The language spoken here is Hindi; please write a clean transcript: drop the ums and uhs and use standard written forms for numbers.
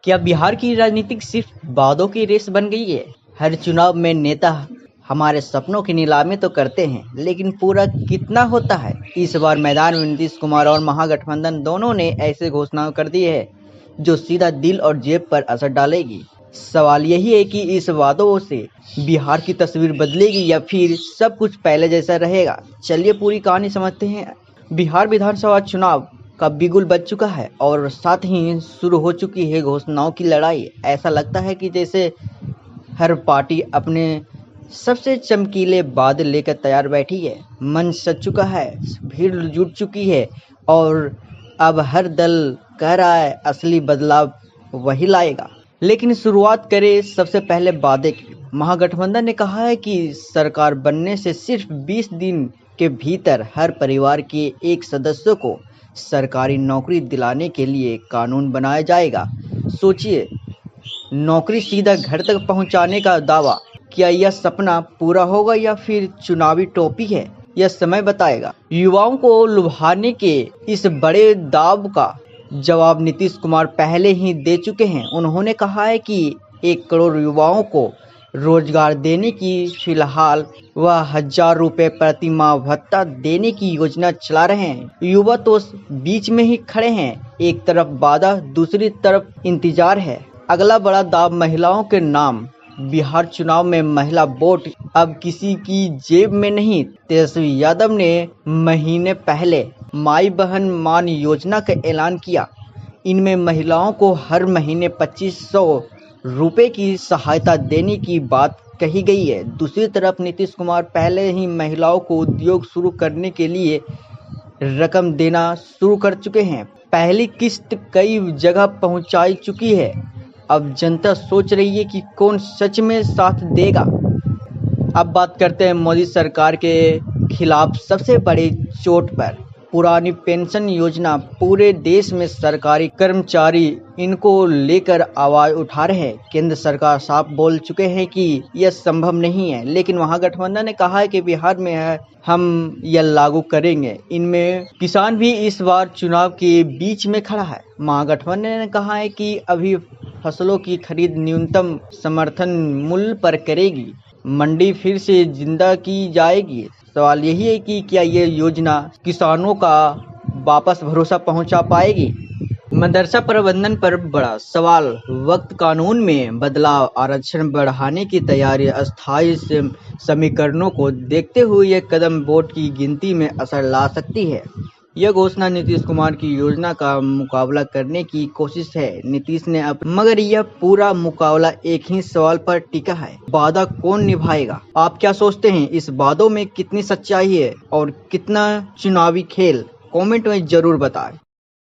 क्या बिहार की राजनीति सिर्फ वादों की रेस बन गई है? हर चुनाव में नेता हमारे सपनों की नीलामी तो करते हैं, लेकिन पूरा कितना होता है? इस बार मैदान में नीतीश कुमार और महागठबंधन दोनों ने ऐसे घोषणाएं कर दी है जो सीधा दिल और जेब पर असर डालेगी। सवाल यही है कि इस वादों से बिहार की तस्वीर बदलेगी या फिर सब कुछ पहले जैसा रहेगा। चलिए पूरी कहानी समझते हैं। बिहार विधानसभा चुनाव का बिगुल बज चुका है और साथ ही शुरू हो चुकी है घोषणाओं की लड़ाई। ऐसा लगता है कि जैसे हर पार्टी अपने सबसे चमकीले वादे लेकर तैयार बैठी है। मन सज चुका है, भीड़ जुट चुकी है और अब हर दल कह रहा है असली बदलाव वही लाएगा। लेकिन शुरुआत करें सबसे पहले वादे की। महागठबंधन ने कहा है कि सरकार बनने से सिर्फ 20 दिन के भीतर हर परिवार के एक सदस्य को सरकारी नौकरी दिलाने के लिए कानून बनाया जाएगा। सोचिए, नौकरी सीधा घर तक पहुंचाने का दावा। क्या यह सपना पूरा होगा या फिर चुनावी टोपी है? यह समय बताएगा। युवाओं को लुभाने के इस बड़े दाव का जवाब नीतीश कुमार पहले ही दे चुके हैं। उन्होंने कहा है कि 1 करोड़ युवाओं को रोजगार देने की फिलहाल वह 1000 रुपये प्रति माह भत्ता देने की योजना चला रहे हैं। युवा तो बीच में ही खड़े हैं, एक तरफ वादा दूसरी तरफ इंतजार है। अगला बड़ा दाव महिलाओं के नाम। बिहार चुनाव में महिला वोट अब किसी की जेब में नहीं। तेजस्वी यादव ने महीने पहले माई बहन मान योजना का ऐलान किया। इनमें महिलाओं को हर महीने 2500 रुपए की सहायता देने की बात कही गई है। दूसरी तरफ नीतीश कुमार पहले ही महिलाओं को उद्योग शुरू करने के लिए रकम देना शुरू कर चुके हैं। पहली किस्त कई जगह पहुंचाई चुकी है। अब जनता सोच रही है कि कौन सच में साथ देगा। अब बात करते हैं मोदी सरकार के खिलाफ सबसे बड़ी चोट पर। पुरानी पेंशन योजना, पूरे देश में सरकारी कर्मचारी इनको लेकर आवाज उठा रहे हैं। केंद्र सरकार साफ बोल चुके हैं कि यह संभव नहीं है, लेकिन महागठबंधन ने कहा है कि बिहार में है हम यह लागू करेंगे। इनमें किसान भी इस बार चुनाव के बीच में खड़ा है। महागठबंधन ने कहा है कि अभी फसलों की खरीद न्यूनतम समर्थन मूल्य पर करेगी, मंडी फिर से जिंदा की जाएगी। सवाल यही है कि क्या ये योजना किसानों का वापस भरोसा पहुंचा पाएगी? मदरसा प्रबंधन पर बड़ा सवाल। वक्त कानून में बदलाव, आरक्षण बढ़ाने की तैयारी, अस्थायी समीकरणों को देखते हुए यह कदम वोट की गिनती में असर ला सकती है। यह घोषणा नीतीश कुमार की योजना का मुकाबला करने की कोशिश है। नीतीश ने मगर यह पूरा मुकाबला एक ही सवाल पर टिका है, वादा कौन निभाएगा? आप क्या सोचते हैं? इस वादों में कितनी सच्चाई है और कितना चुनावी खेल? कमेंट में जरूर बताएं।